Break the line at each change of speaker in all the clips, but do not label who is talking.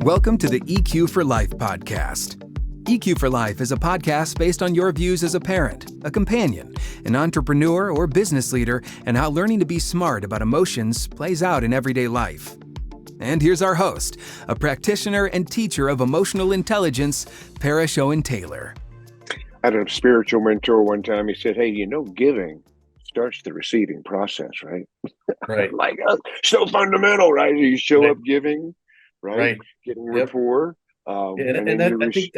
Welcome to the EQ4 Life Podcast. EQ4 Life is a podcast based on your views as a parent, a companion, an entrepreneur, or business leader, and how learning to be smart about emotions plays out in everyday life. And here's our host, a practitioner and teacher of emotional intelligence, Parrish Owen Taylor.
I had a spiritual mentor one time. He said, "Hey, giving starts the receiving process, right?"
Right.
Like, so fundamental, right? You show
Right.
up giving, right? Getting rapport.
I think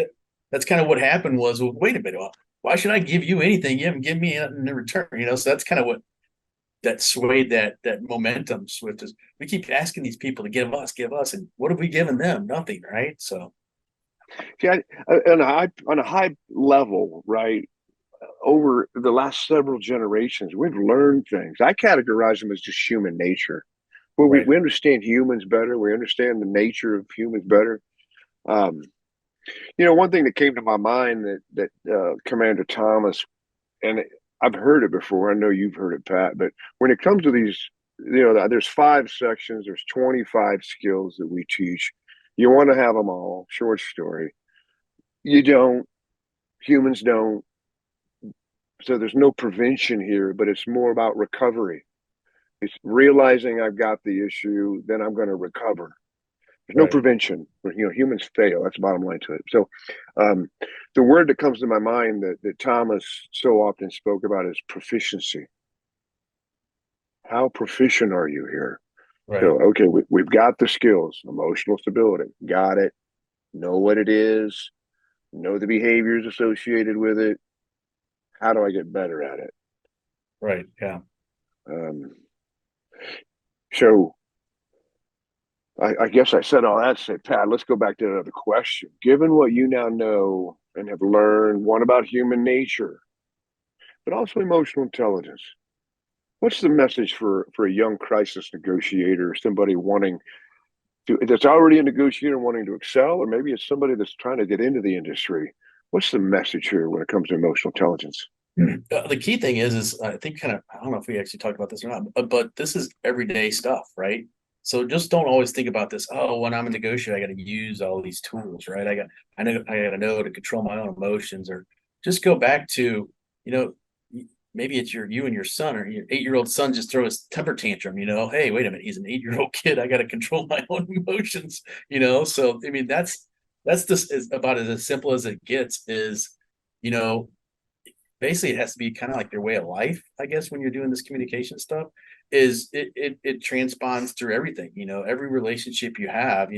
that's kind of what happened was, well, wait a minute, why should I give you anything? You haven't given me anything in return, so that's kind of what that swayed that momentum swift is. We keep asking these people to give us, and what have we given them? Nothing, right? So
Yeah, on a high level, right? Over the last several generations, we've learned things. I categorize them as just human nature. Well,
right.
we understand humans better. We understand the nature of humans better. One thing that came to my mind that Commander Thomas, and I've heard it before. I know you've heard it, Pat. But when it comes to these, there's 5 sections. There's 25 skills that we teach. You want to have them all. Short story. You don't. Humans don't. So there's no prevention here, but it's more about recovery. It's realizing I've got the issue, then I'm going to recover. There's no prevention. Humans fail. That's the bottom line to it. So the word that comes to my mind that Thomas so often spoke about is proficiency. How proficient are you here?
Right.
So, okay, we've got the skills, emotional stability. Got it. Know what it is. Know the behaviors associated with it. How do I get better at it?
Right. Yeah.
So I guess I said all that to say, Pat, let's go back to another question. Given what you now know and have learned, one about human nature, but also emotional intelligence, what's the message for a young crisis negotiator, somebody that's already a negotiator wanting to excel, or maybe it's somebody that's trying to get into the industry? What's the message here when it comes to emotional intelligence?
The key thing is I think I don't know if we actually talked about this or not, but this is everyday stuff, right? So just don't always think about this. Oh, when I'm a negotiator, I got to use all these tools, right? I got to know to control my own emotions, or just go back to, maybe it's you and your son, or your 8-year-old son just throw his temper tantrum. Hey, wait a minute, he's an 8-year-old kid. I got to control my own emotions. So I mean that's just is about as simple as it gets. Is basically it has to be kind of like their way of life, I guess, when you're doing this communication stuff. Is it transponds through everything, every relationship you have,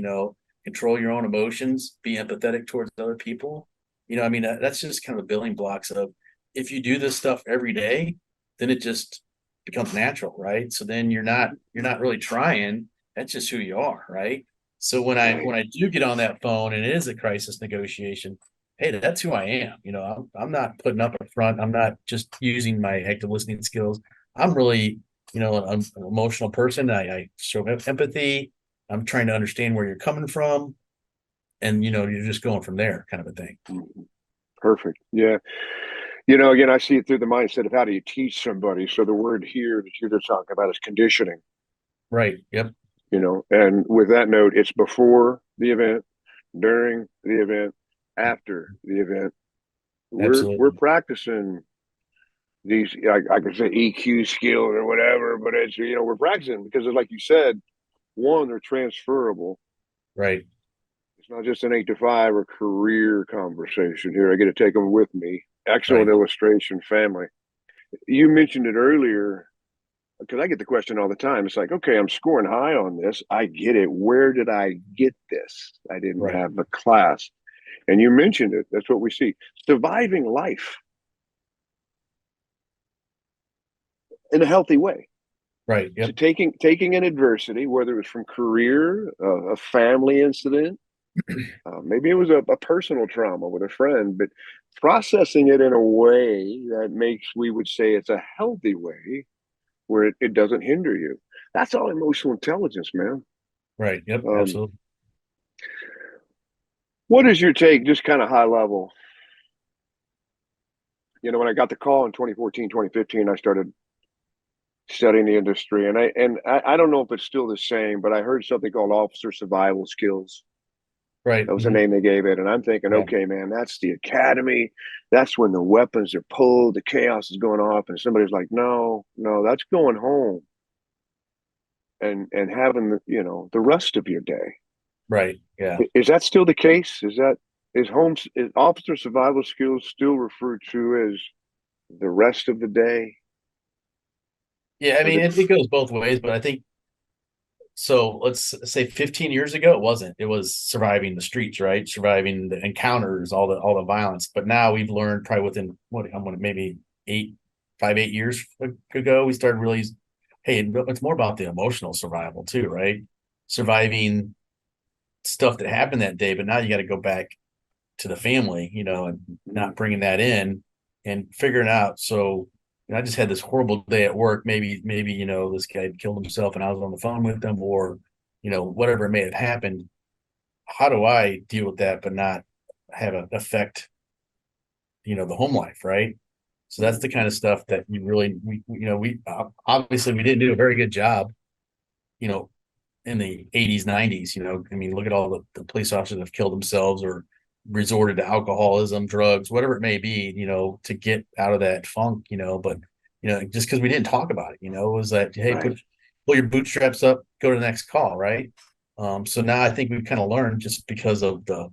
control your own emotions, be empathetic towards other people. That's just kind of the building blocks of, if you do this stuff every day, then it just becomes natural, right? So then you're not really trying. That's just who you are, right? So when I do get on that phone and it is a crisis negotiation, hey, that's who I am. I'm not putting up a front. I'm not just using my active listening skills. I'm really, an emotional person. I show empathy. I'm trying to understand where you're coming from. And, you're just going from there, kind of a thing.
Perfect. Yeah. Again, I see it through the mindset of how do you teach somebody. So the word here that you're talking about is conditioning.
Right. Yep.
And with that note, it's before the event, during the event, after the event. We're practicing these, I could say EQ skills or whatever, but it's, we're practicing because it's like you said, one, they're transferable.
Right.
It's not just an 8 to 5 or career conversation here. I get to take them with me. Excellent illustration, family. You mentioned it earlier, because I get the question all the time. It's like, okay, I'm scoring high on this. I get it. Where did I get this? I didn't have the class. And you mentioned it. That's what we see. Surviving life in a healthy way.
Right. Yep.
So taking an adversity, whether it was from career, a family incident, maybe it was a personal trauma with a friend, but processing it in a way that makes, we would say, it's a healthy way where it doesn't hinder you. That's all emotional intelligence, man.
Right. Yep. Absolutely.
What is your take, just kind of high level? When I got the call in 2014, 2015, I started studying the industry, and I don't know if it's still the same, but I heard something called officer survival skills.
Right.
That was the name they gave it. And I'm thinking,
Yeah.
okay, man, that's the academy. That's when the weapons are pulled, the chaos is going off. And somebody's like, no, that's going home and having the rest of your day.
Right. Yeah.
Is that still the case? Is officer survival skills still referred to as the rest of the day?
Yeah. I mean, it goes both ways, but I think so. Let's say 15 years ago, it wasn't. It was surviving the streets, right? Surviving the encounters, all the violence. But now we've learned probably within maybe 8 years ago, we started really, hey, it's more about the emotional survival too, right? Surviving stuff that happened that day, but now you got to go back to the family, and not bringing that in and figuring out. So, I just had this horrible day at work. Maybe, this guy had killed himself and I was on the phone with them, or, whatever may have happened. How do I deal with that, but not have it affect, the home life, right? So that's the kind of stuff that we obviously we didn't do a very good job, you know, in the 80s, 90s, I mean, look at all the police officers that have killed themselves or resorted to alcoholism, drugs, whatever it may be, to get out of that funk, but, just because we didn't talk about it, it was that, hey,
Right.
pull your bootstraps up, go to the next call. Right. So now I think we've kind of learned, just because of the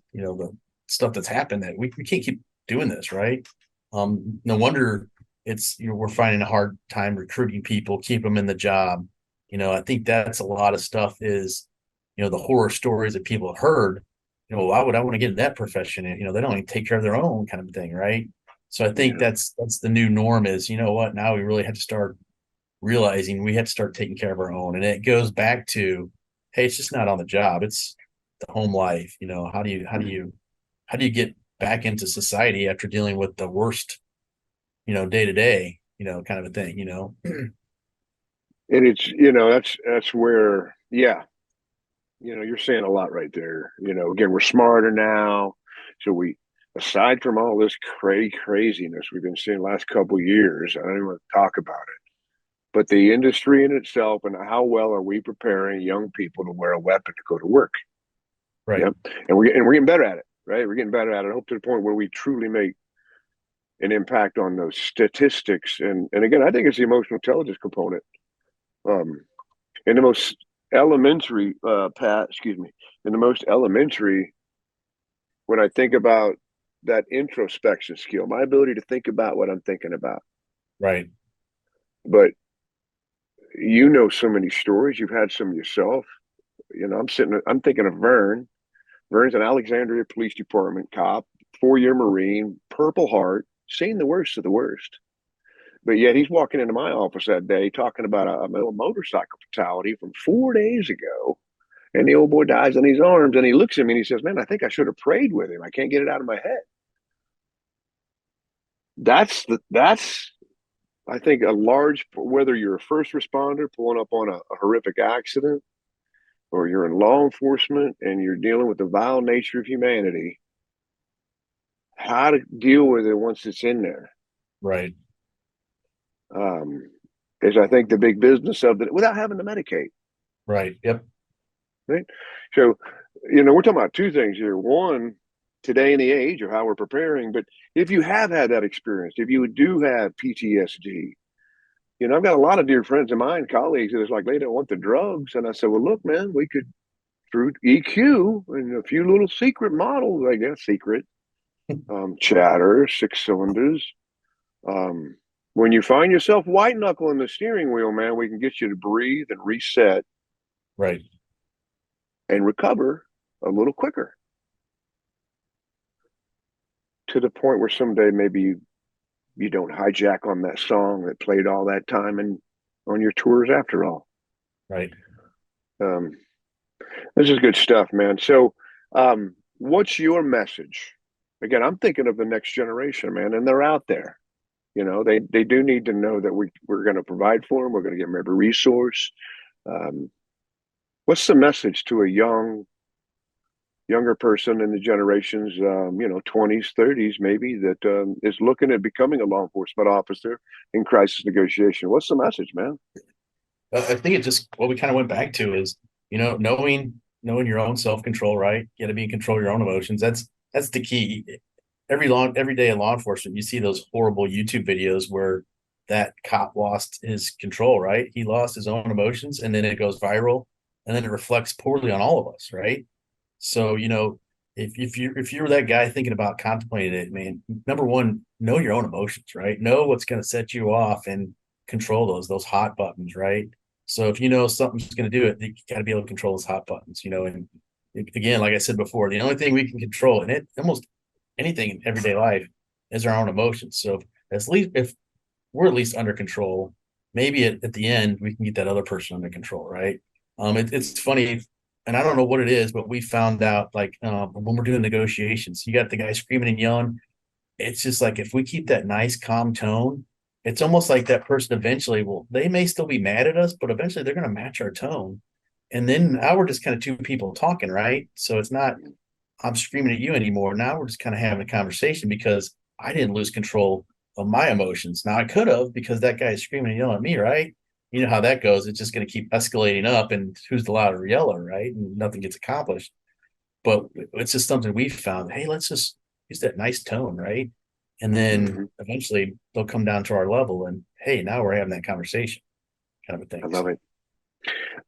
stuff that's happened, that we can't keep doing this. Right. No wonder we're finding a hard time recruiting people, keep them in the job. I think that's a lot of stuff is, the horror stories that people have heard, why would I want to get in that profession? And, they don't even take care of their own, kind of thing. Right. So I think that's the new norm is, what, now we really have to start realizing we have to start taking care of our own. And it goes back to, hey, it's just not on the job. It's the home life. How do you get back into society after dealing with the worst, day to day, kind of a thing,
And it's, that's where, yeah, you're saying a lot right there. Again, we're smarter now. So aside from all this craziness we've been seeing the last couple of years, I don't even want to talk about it, but the industry in itself and how well are we preparing young people to wear a weapon to go to work?
Right.
Yep. And we're getting better at it, right? We're getting better at it. I hope to the point where we truly make an impact on those statistics. And again, I think it's the emotional intelligence component. In the most elementary, in the most elementary, when I think about that introspection skill, my ability to think about what I'm thinking about.
Right.
But so many stories, you've had some yourself. I'm thinking of Vern. Vern's an Alexandria Police Department cop, 4-year Marine, Purple Heart, seen the worst of the worst. But yet he's walking into my office that day talking about a motorcycle fatality from 4 days ago. And the old boy dies in his arms. And he looks at me and he says, man, I think I should have prayed with him. I can't get it out of my head. That's I think, whether you're a first responder pulling up on a horrific accident, or you're in law enforcement and you're dealing with the vile nature of humanity, how to deal with it once it's in there.
Right.
Is I think the big business of it without having to medicate.
Right. Yep.
Right. So, we're talking about two things here. One, today in the age of how we're preparing, but if you have had that experience, if you do have PTSD, I've got a lot of dear friends of mine, colleagues, that is like, they don't want the drugs. And I said, well, look, man, we could, through EQ and a few little secret models, I guess, chatter, 6 cylinders. When you find yourself white knuckling the steering wheel, man, we can get you to breathe and reset.
Right.
And recover a little quicker, to the point where someday maybe you don't hijack on that song that played all that time and on your tours after all.
Right.
This is good stuff, man. So what's your message? Again, I'm thinking of the next generation, man, and they're out there. They do need to know that we're going to provide for them. We're going to give them every resource. What's the message to a younger person in the generations, 20s, 30s, maybe, that is looking at becoming a law enforcement officer in crisis negotiation? What's the message, man?
I think it just, what we kind of went back to is, knowing knowing your own self-control, right? You got to be in control of your own emotions. That's the key. Every day in law enforcement, you see those horrible YouTube videos where that cop lost his control, right? He lost his own emotions, and then it goes viral, and then it reflects poorly on all of us, right? So, if you're that guy thinking about contemplating it, man, number one, know your own emotions, right? Know what's going to set you off and control those hot buttons, right? So if you know something's going to do it, you got to be able to control those hot buttons, and again, like I said before, the only thing we can control in it, almost anything in everyday life, is our own emotions. So at least if we're at least under control, maybe at the end we can get that other person under control, right? It's funny, and I don't know what it is, but we found out like when we're doing negotiations, you got the guy screaming and yelling. It's just like if we keep that nice, calm tone, it's almost like that person eventually they may still be mad at us, but eventually they're going to match our tone. And then now we're just kind of two people talking, right? So it's not, I'm screaming at you anymore. Now we're just kind of having a conversation because I didn't lose control of my emotions. Now I could have because that guy is screaming and yelling at me, right? You know how that goes. It's just going to keep escalating up, and who's the louder yeller, right? And nothing gets accomplished. But it's just something we found. Hey, let's just use that nice tone, right? And then eventually they'll come down to our level, and hey, now we're having that conversation, kind of a thing.
I love it.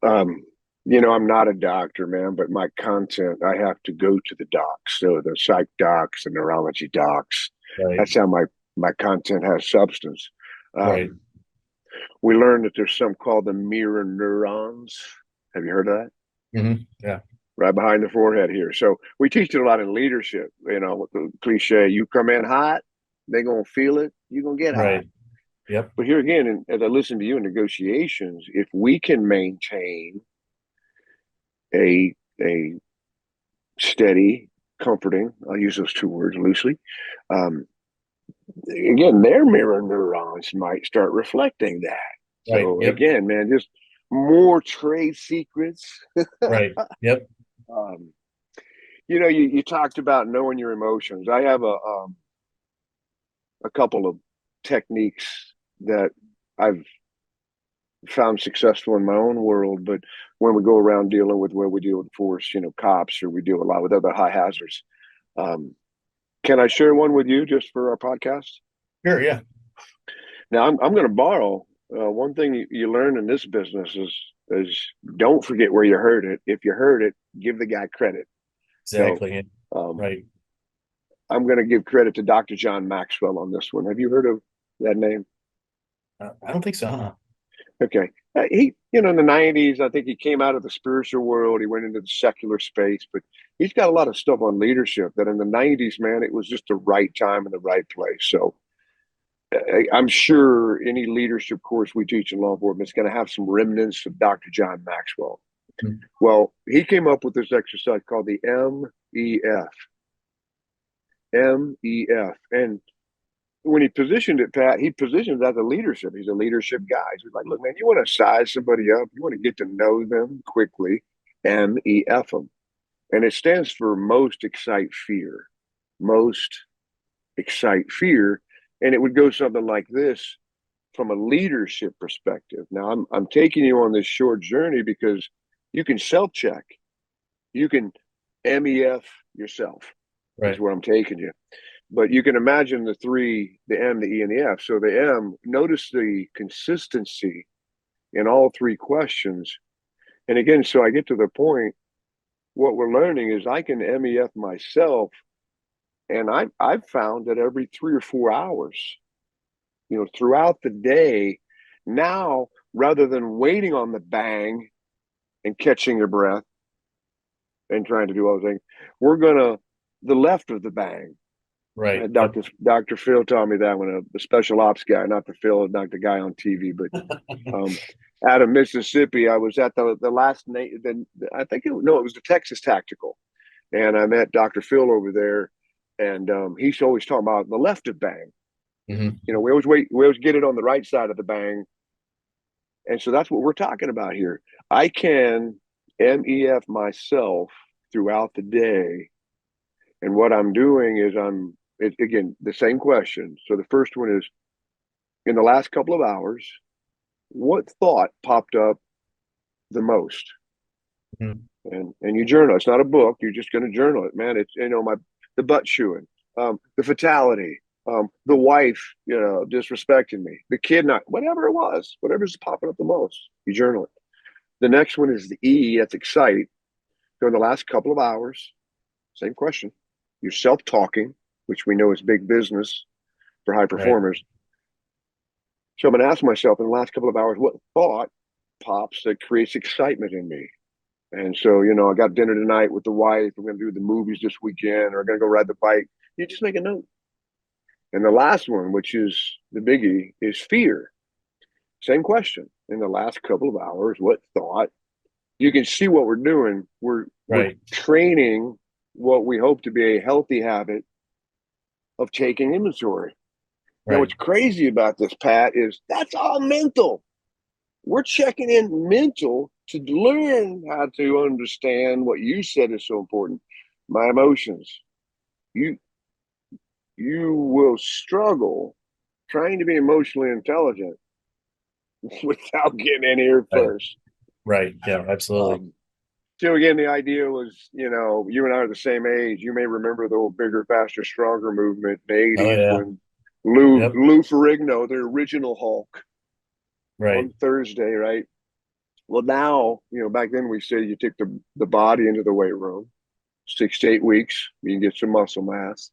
I'm not a doctor, man, but my content, I have to go to the docs. So the psych docs and neurology docs.
Right.
That's how my content has substance.
Right.
We learned that there's something called the mirror neurons. Have you heard of that?
Mm-hmm. Yeah.
Right behind the forehead here. So we teach it a lot in leadership, with the cliche, you come in hot, they're going to feel it, you're going to get hot.
Right. Yep.
But here again, as I listen to you in negotiations, if we can maintain a steady, comforting, I'll use those two words loosely, again, their mirror neurons might start reflecting that.
Right.
So
Yep.
again, man, just more trade secrets.
Right. Yep.
You talked about knowing your emotions. I have a couple of techniques that I've found successful in my own world, but when we go around dealing with where we deal with force, cops, or we deal a lot with other high hazards. Can I share one with you just for our podcast?
Sure. Yeah.
Now I'm going to borrow one thing you learn in this business is don't forget where you heard it. If you heard it, give the guy credit.
Exactly.
So,
right.
I'm going to give credit to Dr. John Maxwell on this one. Have you heard of that name?
I don't think so. Huh?
Okay. He, in the 90s, I think he came out of the spiritual world. He went into the secular space, but he's got a lot of stuff on leadership that in the 90s, man, it was just the right time and the right place. So I'm sure any leadership course we teach in law enforcement is going to have some remnants of Dr. John Maxwell. Mm-hmm. Well, he came up with this exercise called the MEF. MEF. And when he positioned it, Pat, he positioned it as a leadership. He's a leadership guy. He's like, look, man, you want to size somebody up. You want to get to know them quickly. MEF them. And it stands for most excite fear. Most excite fear. And it would go something like this from a leadership perspective. Now, I'm taking you on this short journey because you can self-check. You can MEF yourself. Right. Is where I'm taking you. But you can imagine the three, the M, the E, and the F. So the M, notice the consistency in all three questions. And again, so I get to the point, what we're learning is I can MEF myself. And I've found that every 3 or 4 hours, throughout the day, now, rather than waiting on the bang and catching your breath and trying to do all the things, we're going to the left of the bang.
Right.
Dr. Phil taught me that when a special ops guy, not the Phil, not the guy on TV, but out of Mississippi, I was at the last name. Then I think it was the Texas Tactical, and I met Dr. Phil over there, and he's always talking about the left of bang. Mm-hmm. We always get it on the right side of the bang, and so that's what we're talking about here. I can MEF myself throughout the day, and what I'm doing is again, the same question. So the first one is, in the last couple of hours, what thought popped up the most? Mm-hmm. and you journal. It's not a book. You're just going to journal it, man. It's, the butt chewing, the fatality, the wife, disrespecting me, the kid, not whatever it was, whatever's popping up the most, you journal it. The next one is the E. That's excite. During the last couple of hours, same question. You're self-talking, which we know is big business for high performers. Right. So I'm going to ask myself in the last couple of hours, what thought pops that creates excitement in me? And so, I got dinner tonight with the wife. We're going to do the movies this weekend, or I'm going to go ride the bike. You just make a note. And the last one, which is the biggie, is fear. Same question. In the last couple of hours, what thought? You can see what we're doing. We're training what we hope to be a healthy habit of taking inventory. Right. Now, what's crazy about this, Pat, is that's all mental. We're checking in mental to learn how to understand what you said is so important, my emotions. You will struggle trying to be emotionally intelligent without getting in here first.
Right. Yeah, absolutely.
So again, the idea was, you and I are the same age. You may remember the old bigger, faster, stronger movement in the 80s when Lou Ferrigno, the original Hulk, on Thursday, right? Well, now, back then we say you take the body into the weight room, 6 to 8 weeks, you can get some muscle mass.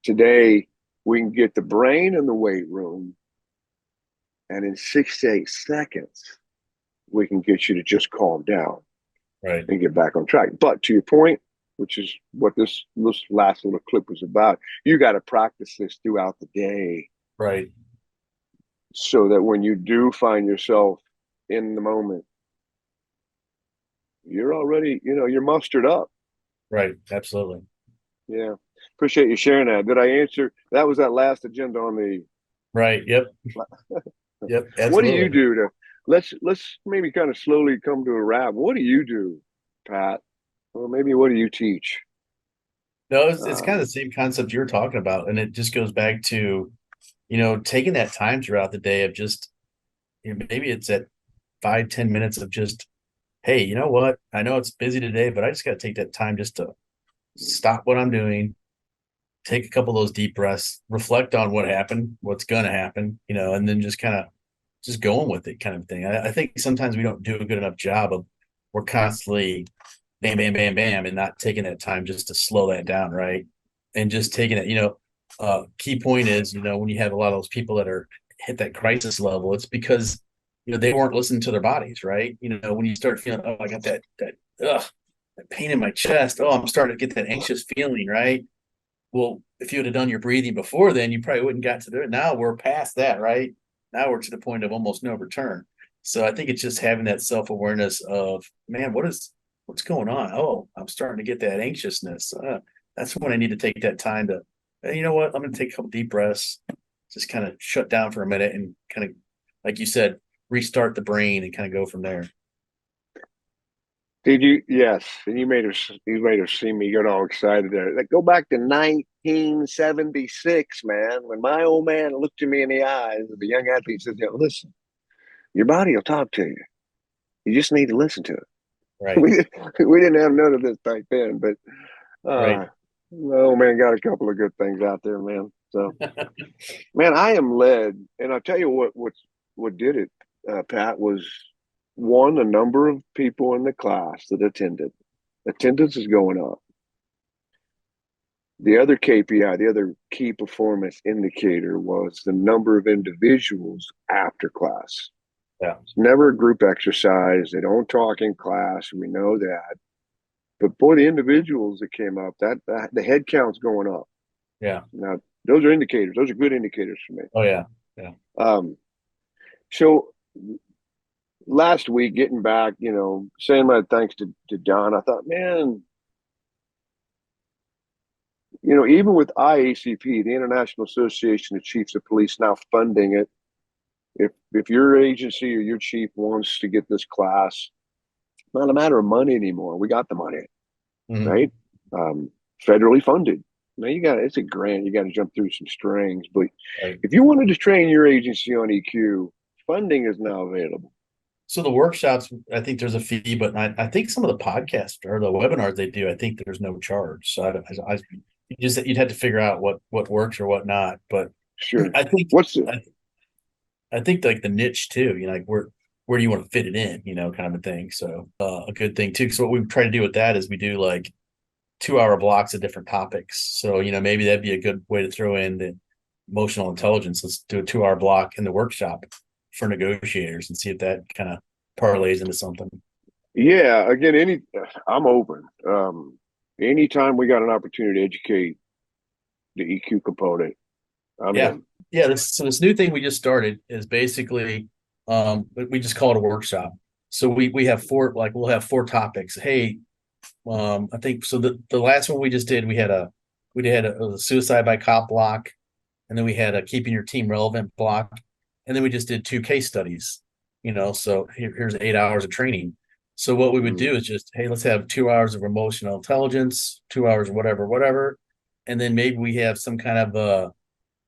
Today, we can get the brain in the weight room, and in 6 to 8 seconds, we can get you to just calm down and get back on track. But to your point, which is what this last little clip was about, you got to practice this throughout the day.
Right.
So that when you do find yourself in the moment, you're already, you're mustered up.
Right. Absolutely.
Yeah. Appreciate you sharing that. Did I answer? That was that last agenda on the.
Right. Yep. Yep. Absolutely.
What do you do to, let's maybe kind of slowly come to a wrap. What do you do, Pat? Or maybe what do you teach?
No, it's kind of the same concept you're talking about. And it just goes back to, taking that time throughout the day of just, maybe it's at 5-10 minutes of just, hey, you know what? I know it's busy today, but I just got to take that time just to stop what I'm doing, take a couple of those deep breaths, reflect on what happened, what's going to happen, and then just kind of just going with it kind of thing. I think sometimes we don't do a good enough job of, we're constantly bam, bam, bam, bam, and not taking that time just to slow that down. Right. And just taking it, key point is, when you have a lot of those people that are hit that crisis level, it's because, they weren't listening to their bodies. Right. When you start feeling, oh, I got that pain in my chest. Oh, I'm starting to get that anxious feeling. Right. Well, if you would have done your breathing before then, you probably wouldn't got to there. Now we're past that. Right. Now we're to the point of almost no return. So I think it's just having that self-awareness of, man, what's going on? Oh, I'm starting to get that anxiousness. That's when I need to take that time to, hey, you know what? I'm going to take a couple deep breaths, just kind of shut down for a minute and kind of, like you said, restart the brain and kind of go from there.
Did you? Yes. And you made her see me get all excited there. Like, go back to 1976, man, when my old man looked at me in the eyes, the young athlete says, listen, your body will talk to you. You just need to listen to it.
Right.
We didn't have none of this back then, but my old man got a couple of good things out there, man. So, man, I am led, and I'll tell you what did it, Pat, was one, a number of people in the class that attended. Attendance is going up. The other KPI, the other key performance indicator, was the number of individuals after class.
Yeah.
It's never a group exercise. They don't talk in class. We know that. But boy, the individuals that came up, that the head count's going up.
Yeah.
Now, those are indicators. Those are good indicators for me.
Oh, yeah. Yeah.
So last week, getting back, saying my thanks to Don, I thought, man, even with IACP, the International Association of Chiefs of Police, now funding it, if your agency or your chief wants to get this class, it's not a matter of money anymore. We got the money, right? Federally funded. Now it's a grant. You got to jump through some strings. But if you wanted to train your agency on EQ, funding is now available.
So the workshops, I think there's a fee, but I think some of the podcasts or the webinars they do, I think there's no charge. So you'd have to figure out what works or what not. But
Sure.
I think
What's the,
I think like the niche too, like where do you want to fit it in, kind of a thing. So a good thing too. So what we try to do with that is we do like 2-hour blocks of different topics. So, maybe that'd be a good way to throw in the emotional intelligence. Let's do a 2-hour block in the workshop for negotiators and see if that kind of parlays into something.
Yeah, again, I'm open. Anytime we got an opportunity to educate the EQ component, I'm in.
Yeah. This new thing we just started is basically, we just call it a workshop. So we have we'll have 4 topics. Hey, I think so. The last one we just did, we had a suicide by cop block, and then we had a keeping your team relevant block, and then we just did 2 case studies. So here's 8 hours of training. So what we would do is just, hey, let's have 2 hours of emotional intelligence, 2 hours of whatever, and then maybe we have some kind of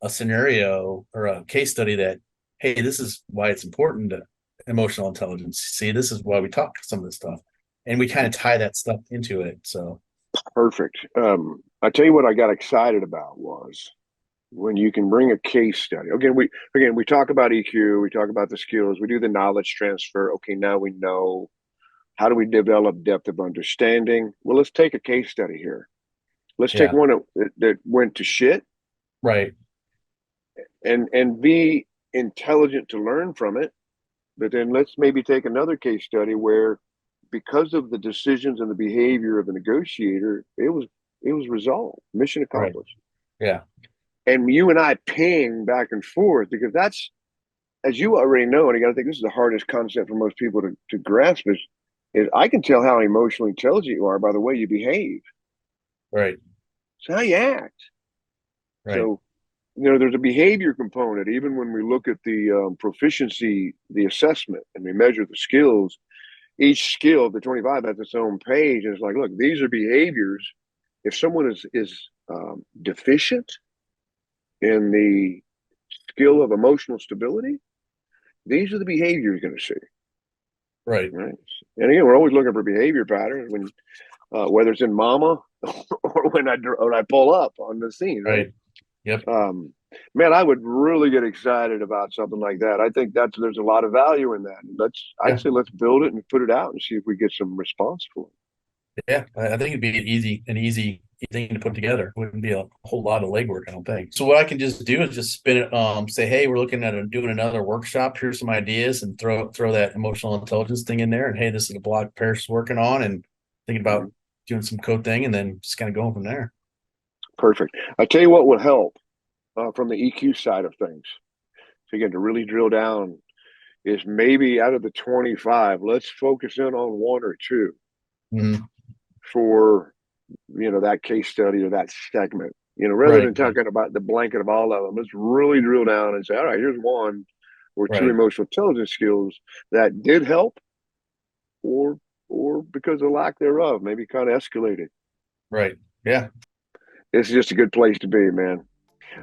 a scenario or a case study that, hey, this is why it's important to emotional intelligence. See, this is why we talk some of this stuff. And we kind of tie that stuff into it. So
Perfect. I tell you what I got excited about was when you can bring a case study. We talk about EQ, we talk about the skills, we do the knowledge transfer. Okay, now we know. How do we develop depth of understanding? Well, let's take a case study here. Let's take one that went to shit.
Right.
And be intelligent to learn from it. But then let's maybe take another case study where, because of the decisions and the behavior of the negotiator, it was resolved, mission accomplished.
Right. Yeah.
And you and I ping back and forth, because that's, as you already know, and again, I think this is the hardest concept for most people to grasp, is I can tell how emotionally intelligent you are by the way you behave.
Right.
It's how you act. Right. So, there's a behavior component. Even when we look at the proficiency, the assessment, and we measure the skills, each skill, the 25, has its own page. And it's like, look, these are behaviors. If someone is deficient in the skill of emotional stability, these are the behaviors you're going to see.
Right.
And again, we're always looking for behavior patterns when, whether it's in mama or when I pull up on the scene.
Right. Yep.
Man, I would really get excited about something like that. I think there's a lot of value in that. I'd say let's build it and put it out and see if we get some response for it.
Yeah, I think it'd be an easy thing to put together. It wouldn't be a whole lot of legwork, I don't think. So what I can just do is just spin it, say, hey, we're looking at doing another workshop. Here's some ideas, and throw that emotional intelligence thing in there. And hey, this is a block Paris is working on, and thinking about doing some code thing, and then just kind of going from there.
Perfect. I tell you what would help from the EQ side of things. So again, to really drill down, is maybe out of the 25, let's focus in on 1 or 2 for that case study or that segment. Rather than talking about the blanket of all of them, let's really drill down and say, all right, here's 1 or 2 emotional intelligence skills that did help, or because of lack thereof, maybe kind of escalated.
Right. Yeah.
It's just a good place to be, man.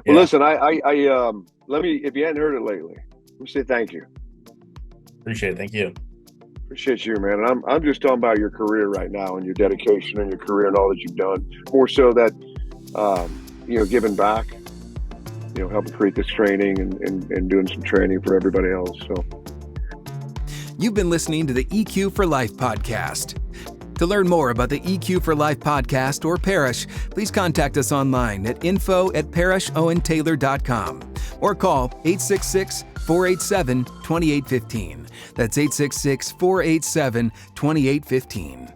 Well, listen, let me, if you hadn't heard it lately, let me say thank you.
Appreciate it. Thank you.
Appreciate you, man. And I'm just talking about your career right now and your dedication and your career and all that you've done. More so that, giving back, helping create this training and doing some training for everybody else. So,
you've been listening to the EQ4 Life Podcast. To learn more about the EQ4 Life Podcast or Parish, please contact us online at info@parishowentaylor.com or call 866-487-2815. That's 866-487-2815.